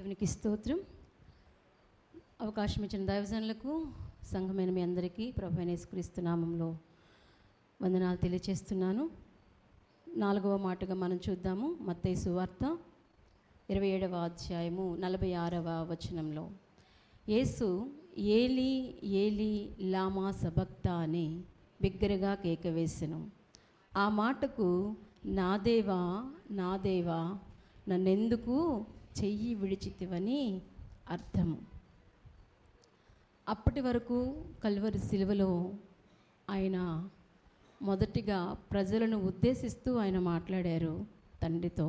దేవునికి స్తోత్రం. అవకాశం ఇచ్చిన దైవజనులకు, సంఘమైన మీ అందరికీ ప్రభువైన యేసుక్రీస్తు నామంలో వందనాలు తెలియచేస్తున్నాను. 4వ మాటగా మనం చూద్దాము. మత్తయి సువార్త 27వ అధ్యాయము 46వ వచనంలో యేసు ఏలీ ఏలీ లామా సబక్తా అని బిగ్గరగా కేక వేసెను. ఆ మాటకు నా దేవా నా దేవా నన్నెందుకు చెయ్యి విడిచితివని అర్థము. అప్పటి వరకు కల్వరి సిలువలో ఆయన మొదటిగా ప్రజలను ఉద్దేశిస్తూ ఆయన మాట్లాడారు తండ్రితో.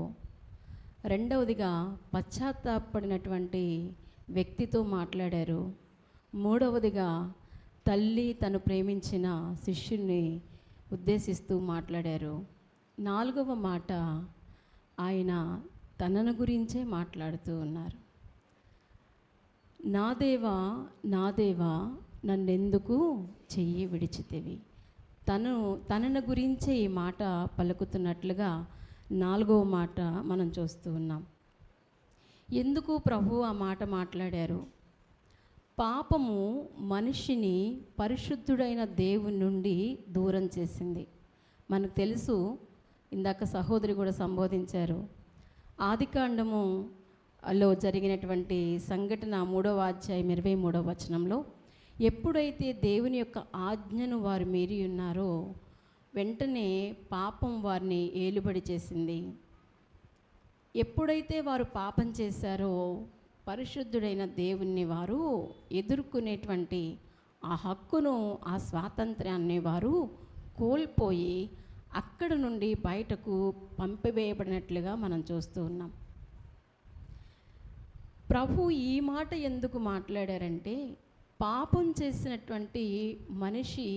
రెండవదిగా పశ్చాత్తాపడినటువంటి వ్యక్తితో మాట్లాడారు. మూడవదిగా తల్లి తను ప్రేమించిన శిష్యుని ఉద్దేశిస్తూ మాట్లాడారు. 4వ మాట ఆయన తనను గురించే మాట్లాడుతూ ఉన్నారు. నా దేవా నా దేవా నన్నెందుకు చెయ్యి విడిచితివి. తనను గురించే ఈ మాట పలుకుతున్నట్లుగా 4వ మాట మనం చూస్తూ ఉన్నాం. ఎందుకు ప్రభు ఆ మాట మాట్లాడారు? పాపము మనిషిని పరిశుద్ధుడైన దేవుని నుండి దూరం చేసింది. మనకు తెలుసు, ఇందాక సహోదరి కూడా సంబోధించారు. ఆదికాండములో జరిగినటువంటి సంఘటన 3వ అధ్యాయం 23వ వచనంలో ఎప్పుడైతే దేవుని యొక్క ఆజ్ఞను వారు మీరి ఉన్నారో వెంటనే పాపం వారిని ఏలుబడి చేసింది. ఎప్పుడైతే వారు పాపం చేశారో పరిశుద్ధుడైన దేవుణ్ణి వారు ఎదుర్కొనేటువంటి ఆ హక్కును, ఆ స్వాతంత్ర్యాన్ని వారు కోల్పోయి అక్కడ నుండి బయటకు పంపివేయబడినట్లుగా మనం చూస్తూ ఉన్నాం. ప్రభు ఈ మాట ఎందుకు మాట్లాడారంటే, పాపం చేసినటువంటి మనిషి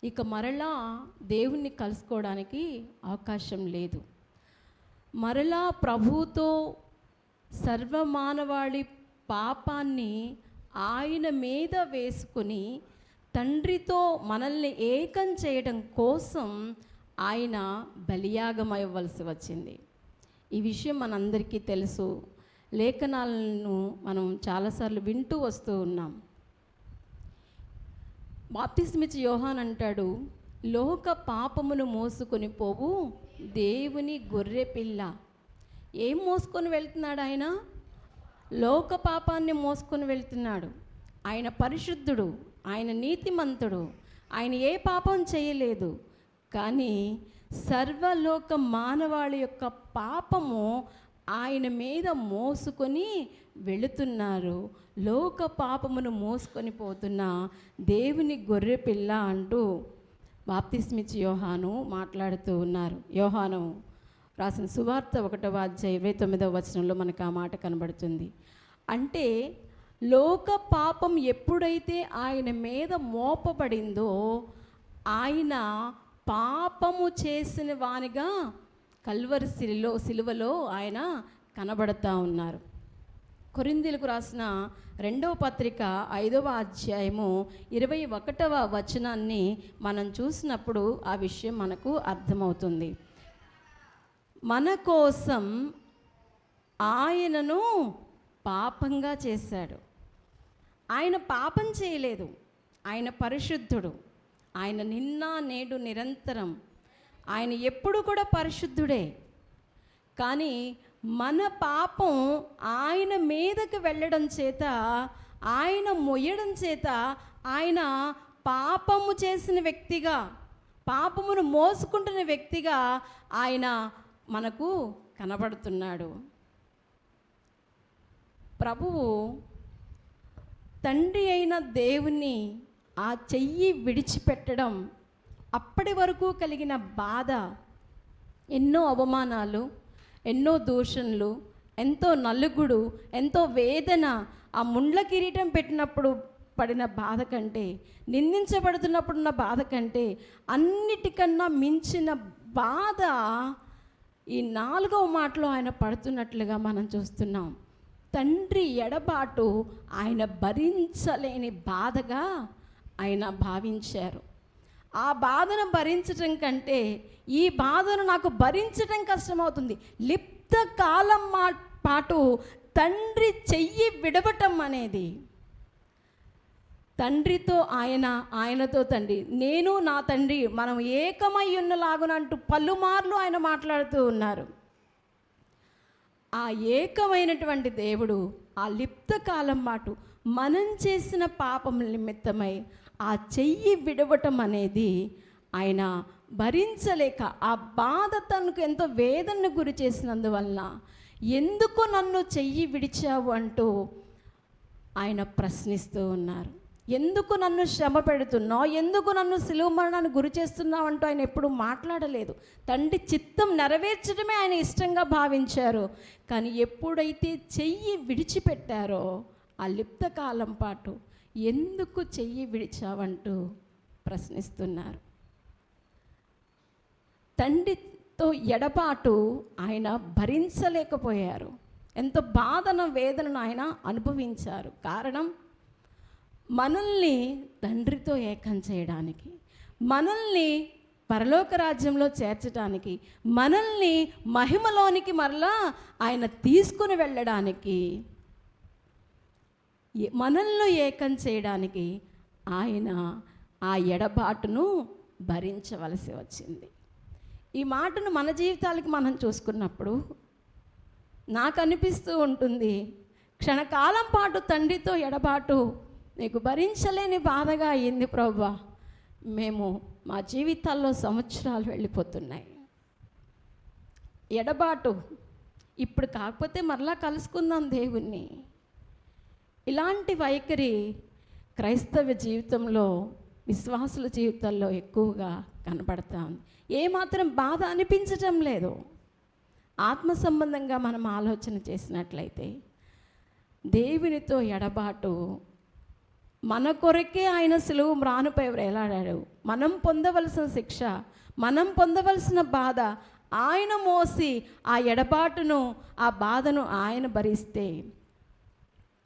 ఇక మరలా దేవుణ్ణి కలుసుకోవడానికి అవకాశం లేదు. మరలా ప్రభువుతో సర్వమానవాళి పాపాన్ని ఆయన మీద వేసుకొని తండ్రితో మనల్ని ఏకం చేయడం కోసం ఆయన బలియాగమవ్వవలసి వచ్చింది. ఈ విషయం మనందరికీ తెలుసు. లేఖనాలను మనం చాలాసార్లు వింటూ వస్తూ ఉన్నాం. బాప్తిస్మిచ్చి యోహాన్ అంటాడు, లోక పాపమును మోసుకొని పోవు దేవుని గొర్రె పిల్ల. ఏం మోసుకొని వెళ్తున్నాడు ఆయన? లోక పాపాన్ని మోసుకొని వెళ్తున్నాడు. ఆయన పరిశుద్ధుడు, ఆయన నీతిమంతుడు, ఆయన ఏ పాపం చేయలేదు. కానీ సర్వలోక మానవాళి యొక్క పాపము ఆయన మీద మోసుకొని వెళుతున్నారు. లోక పాపమును మోసుకొని పోతున్న దేవుని గొర్రె పిల్ల అంటూ బాప్తిస్మిచ్చి యోహాను మాట్లాడుతూ ఉన్నారు. యోహాను రాసిన సువార్త 1వ అధ్యాయం 29వ వచనంలో మనకు ఆ మాట కనబడుతుంది. అంటే లోక పాపం ఎప్పుడైతే ఆయన మీద మోపబడిందో ఆయన పాపము చేసిన వానిగా కల్వరి సిలువలో ఆయన కనబడతా ఉన్నారు. కొరింథీయులకు రాసిన 2వ పత్రిక 5వ అధ్యాయము 21వ వచనాన్ని మనం చూసినప్పుడు ఆ విషయం మనకు అర్థమవుతుంది. మన కోసం ఆయనను పాపంగా చేశాడు. ఆయన పాపం చేయలేదు. ఆయన పరిశుద్ధుడు. ఆయన నిన్న నేడు నిరంతరం ఆయన ఎప్పుడు కూడా పరిశుద్ధుడే. కానీ మన పాపం ఆయన మీదకి వెళ్ళడం చేత, ఆయన మొయ్యడం చేత ఆయన పాపము చేసిన వ్యక్తిగా, పాపమును మోసుకుంటున్న వ్యక్తిగా ఆయన మనకు కనబడుతున్నాడు. ప్రభువు తండ్రి అయిన దేవుని ఆ చెయ్యి విడిచిపెట్టడం, అప్పటి వరకు కలిగిన బాధ, ఎన్నో అవమానాలు, ఎన్నో దూషణలు, ఎంతో నలుగుడు, ఎంతో వేదన, ఆ ముండ్ల కిరీటం పెట్టినప్పుడు పడిన బాధ కంటే, నిందించబడుతున్నప్పుడున్న బాధ కంటే అన్నిటికన్నా మించిన బాధ ఈ 4వ మాటలో ఆయన పడుతున్నట్లుగా మనం చూస్తున్నాం. తండ్రి ఎడబాటు ఆయన భరించలేని బాధగా ఆయన భావించారు. ఆ బాధను భరించటం కంటే ఈ బాధను నాకు భరించటం కష్టమవుతుంది. లిప్త కాలం పాటు తండ్రి చెయ్యి విడవటం అనేది, తండ్రితో ఆయన, ఆయనతో తండ్రి, నేను నా తండ్రి మనం ఏకమై ఉన్నలాగునంటూ పలుమార్లు ఆయన మాట్లాడుతూ ఉన్నారు. ఆ ఏకమైనటువంటి దేవుడు ఆ లిప్త కాలం పాటు మనం చేసిన పాపం నిమిత్తమై ఆ చెయ్యి విడవటం అనేది ఆయన భరించలేక, ఆ బాధ తనకు ఎంతో వేదనను గురి చేసినందువలన ఎందుకు నన్ను చెయ్యి విడిచావు అంటూ ఆయన ప్రశ్నిస్తూ ఉన్నారు. ఎందుకు నన్ను శ్రమ పెడుతున్నావు, ఎందుకు నన్ను సిలువ మరణానికి గురి చేస్తున్నావు అంటూ ఆయన ఎప్పుడు మాట్లాడలేదు. తండ్రి చిత్తం నెరవేర్చడమే ఆయన ఇష్టంగా భావించారు. కానీ ఎప్పుడైతే చెయ్యి విడిచిపెట్టారో ఆ లిప్త కాలం పాటు ఎందుకు చెయ్యి విడిచావంటూ ప్రశ్నిస్తున్నారు. తండ్రితో ఎడబాటు ఆయన భరించలేకపోయారు. ఎంతో బాధన వేదనను ఆయన అనుభవించారు. కారణం, మనల్ని తండ్రితో ఏకం చేయడానికి, మనల్ని పరలోక రాజ్యంలో చేర్చడానికి, మనల్ని మహిమలోనికి మరలా ఆయన తీసుకుని వెళ్ళడానికి, మనల్ని ఏకం చేయడానికి ఆయన ఆ ఎడబాటును భరించవలసి వచ్చింది. ఈ మాటను మన జీవితాలకి మనం చూసుకున్నప్పుడు నాకు అనిపిస్తూ ఉంటుంది, క్షణకాలం పాటు తండ్రితో ఎడబాటు నీకు భరించలేని బాధగా అయ్యింది ప్రభువా. మేము మా జీవితాల్లో సంవత్సరాలు వెళ్ళిపోతున్నాయి. ఎడబాటు, ఇప్పుడు కాకపోతే మరలా కలుసుకుందాం దేవుణ్ణి. ఇలాంటి వైఖరి క్రైస్తవ జీవితంలో, విశ్వాసుల జీవితాల్లో ఎక్కువగా కనబడతా ఉంది. ఏమాత్రం బాధ అనిపించటం లేదు. ఆత్మ సంబంధంగా మనం ఆలోచన చేసినట్లయితే దేవునితో ఎడబాటు, మన కొరకే ఆయన సిలువ మ్రానుపై వేలాడాడు. మనం పొందవలసిన శిక్ష, మనం పొందవలసిన బాధ ఆయన మోసి ఆ ఎడబాటును, ఆ బాధను ఆయన భరిస్తే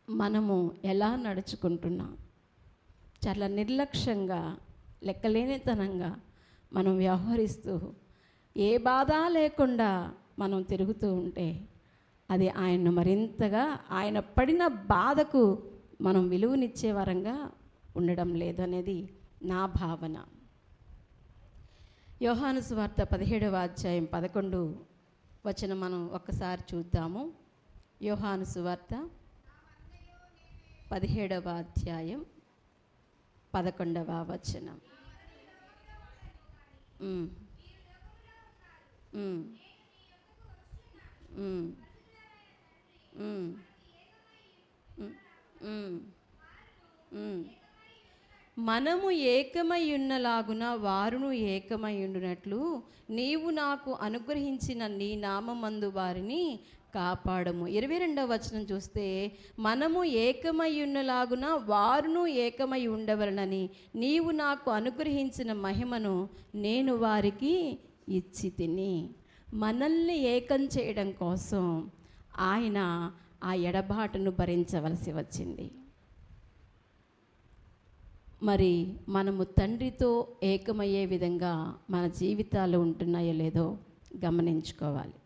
మనము ఎలా నడుచుకుంటున్నాం? చాలా నిర్లక్ష్యంగా, లెక్కలేనితనంగా మనం వ్యవహరిస్తూ ఏ బాధ లేకుండా మనం తిరుగుతూ ఉంటే అది ఆయన్ను మరింతగా, ఆయన పడిన బాధకు మనం విలువనిచ్చే వరంగా ఉండడం లేదు అనేది నా భావన. యోహాను సువార్త 17వ అధ్యాయం 11 వచనం మనం ఒక్కసారి చూద్దాము. యోహాను సువార్త 17వ అధ్యాయం 11వ వచనం. మనము ఏకమై ఉన్నలాగున వారును ఏకమై ఉండునట్లు నీవు నాకు అనుగ్రహించిన నీ నామమందు వారిని కాపాడము. 22వ వచనం చూస్తే, మనము ఏకమై ఉన్నలాగున వారును ఏకమై ఉండవలనని నీవు నాకు అనుగ్రహించిన మహిమను నేను వారికి ఇచ్చి తిని. మనల్ని ఏకం చేయడం కోసం ఆయన ఆ ఎడబాటును భరించవలసి వచ్చింది. మరి మనము తండ్రితో ఏకమయ్యే విధంగా మన జీవితాలు ఉంటున్నాయో లేదో గమనించుకోవాలి.